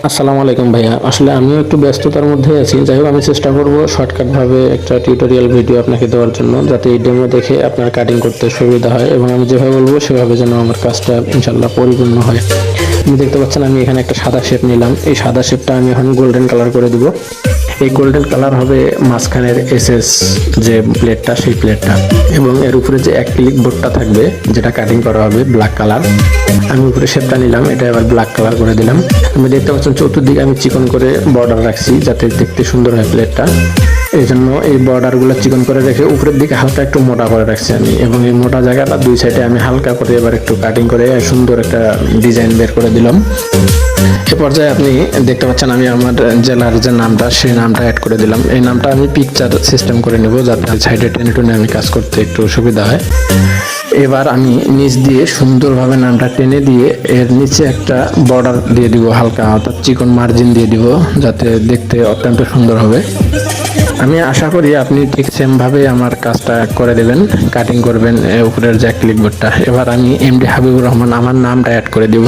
আসসালামু আলাইকুম ভাইয়া, আসলে আমিও একটু ব্যস্ততার মধ্যে আছি। যাই হোক, আমি চেষ্টা করব শর্টকাটভাবে একটা টিউটোরিয়াল ভিডিও আপনাকে দেওয়ার জন্য, যাতে এই ডেমো দেখে আপনার কাটিং করতে সুবিধা হয় এবং আমি যেভাবে বলবো সেভাবে যেন আমার কাজটা ইনশাল্লাহ পরিপূর্ণ হয়। আপনি দেখতে পাচ্ছেন আমি এখানে একটা সাদা শেপ নিলাম। এই সাদা শেপটা আমি এখন গোল্ডেন কালার করে দিব। এই গোল্ডেন কালার হবে মাঝখানের এসএস যে প্লেটটা, সেই প্লেটটা, এবং এর উপরে যে অ্যাক্রিলিক বোর্ডটা থাকবে যেটা কাটিং করা হবে ব্ল্যাক কালার। আমি উপরে শেপটা নিলাম, এটা এবার ব্ল্যাক কালার করে দিলাম। আমি দেখতে পাচ্ছেন চতুর্দিকে আমি চিকন করে বর্ডার রাখছি যাতে দেখতে সুন্দর হয় প্লেটটা। এই জন্য এই বর্ডারগুলো চিকন করে রেখে উপরের দিকে হালকা একটু মোটা করে রাখছি আমি, এবং এই মোটা জায়গাটা দুই সাইডে আমি হালকা করে এবার একটু কাটিং করে সুন্দর একটা ডিজাইন বের করে দিলাম। এ পর্যায়ে আপনি দেখতে পাচ্ছেন আমি আমার জেলার যে নামটা, সেই নামটা অ্যাড করে দিলাম। এই নামটা আমি পিকচার সিস্টেম করে নেব যাতে সাইডে টেনে টুনে আমি কাজ করতে একটু সুবিধা হয়। এবার আমি নিচ দিয়ে সুন্দরভাবে নামটা টেনে দিয়ে এর নিচে একটা বর্ডার দিয়ে দিব, হালকা অর্থাৎ চিকন মার্জিন দিয়ে দিব, যাতে দেখতে অত্যন্ত সুন্দর হবে। আমি আশা করি আপনি ঠিক সেমভাবে আমার কাজটা করে দেবেন, কাটিং করবেন উপরের যে ক্লিক বোর্ডটা। এবার আমি এমডি হাবিবুর রহমান আমার নামটা অ্যাড করে দিব,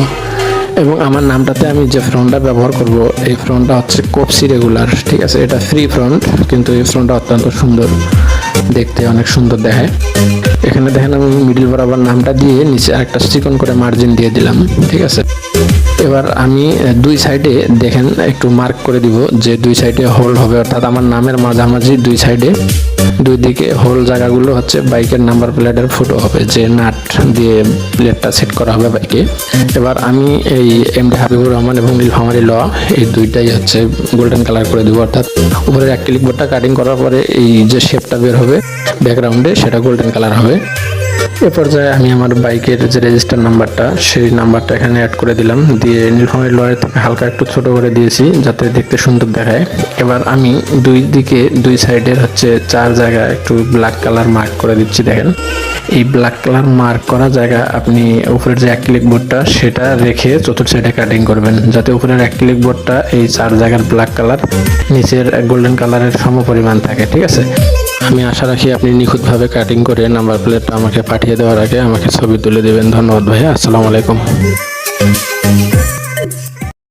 এবং আমার নামটাতে আমি যে ফ্রন্টটা ব্যবহার করব, এই ফ্রন্টটা হচ্ছে কোপসি রেগুলার, ঠিক আছে? এটা ফ্রি ফ্রন্ট, কিন্তু এই ফ্রন্টটা অত্যন্ত সুন্দর, দেখতে অনেক সুন্দর দেখায়। এখানে দেখেন আমি মিডিল বরাবর নামটা দিয়ে নিচে আরেকটা চিকন করে মার্জিন দিয়ে দিলাম, ঠিক আছে? এবার আমি দুই সাইডে দেখেন একটু মার্ক করে দিব যে দুই সাইডে হোল হবে, অর্থাৎ আমার নামের মাঝামাঝি দুই সাইডে দুই দিকে হোল জায়গাগুলো হচ্ছে বাইকের নাম্বার প্লেটের ফটো হবে, যে নাট দিয়ে প্লেটটা সেট করা হবে বাইকে। এবার আমি এই এমডি হাবিবুর রহমান এবং নীলফামারী ল এই দুইটাই হচ্ছে গোল্ডেন কালার করে দিব, অর্থাৎ উপরের অ্যাক্রিলিক বোর্ডটা কাটিং করার পরে এই যে শেপটা বের হবে ব্যাকগ্রাউন্ডে, সেটা গোল্ডেন কালার হবে। এ পর্যায়ে আমি আমার বাইকের যে রেজিস্টার নাম্বারটা, সেই নাম্বারটা এখানে অ্যাড করে দিলাম, দিয়ে নীলফামারী লয়ের থেকে হালকা একটু ছোট করে দিয়েছি যাতে দেখতে সুন্দর দেখায়। এবার আমি দুই দিকে দুই সাইডের হচ্ছে চার জায়গায় একটু ব্ল্যাক কালার মার্ক করে দিচ্ছি। দেখেন এই ব্ল্যাক কালার মার্ক করা জায়গা আপনি উপরের যে অ্যাক্রিলিক বোর্ডটা সেটা রেখে চতুর্থ সাইডে কাটিং করবেন, যাতে উপরের অ্যাক্রিলিক বোর্ডটা এই চার জায়গার ব্ল্যাক কালার নিচের গোল্ডেন কালারের সমপরিমাণ থাকে, ঠিক আছে? আমি আশা রাখি আপনি নিখুঁতভাবে কাটিং করে নাম্বার প্লেটটা আমাকে পাঠিয়ে দেওয়ার আগে আমাকে ছবি তুলে দেবেন। ধন্যবাদ ভাইয়া, আসসালামু আলাইকুম।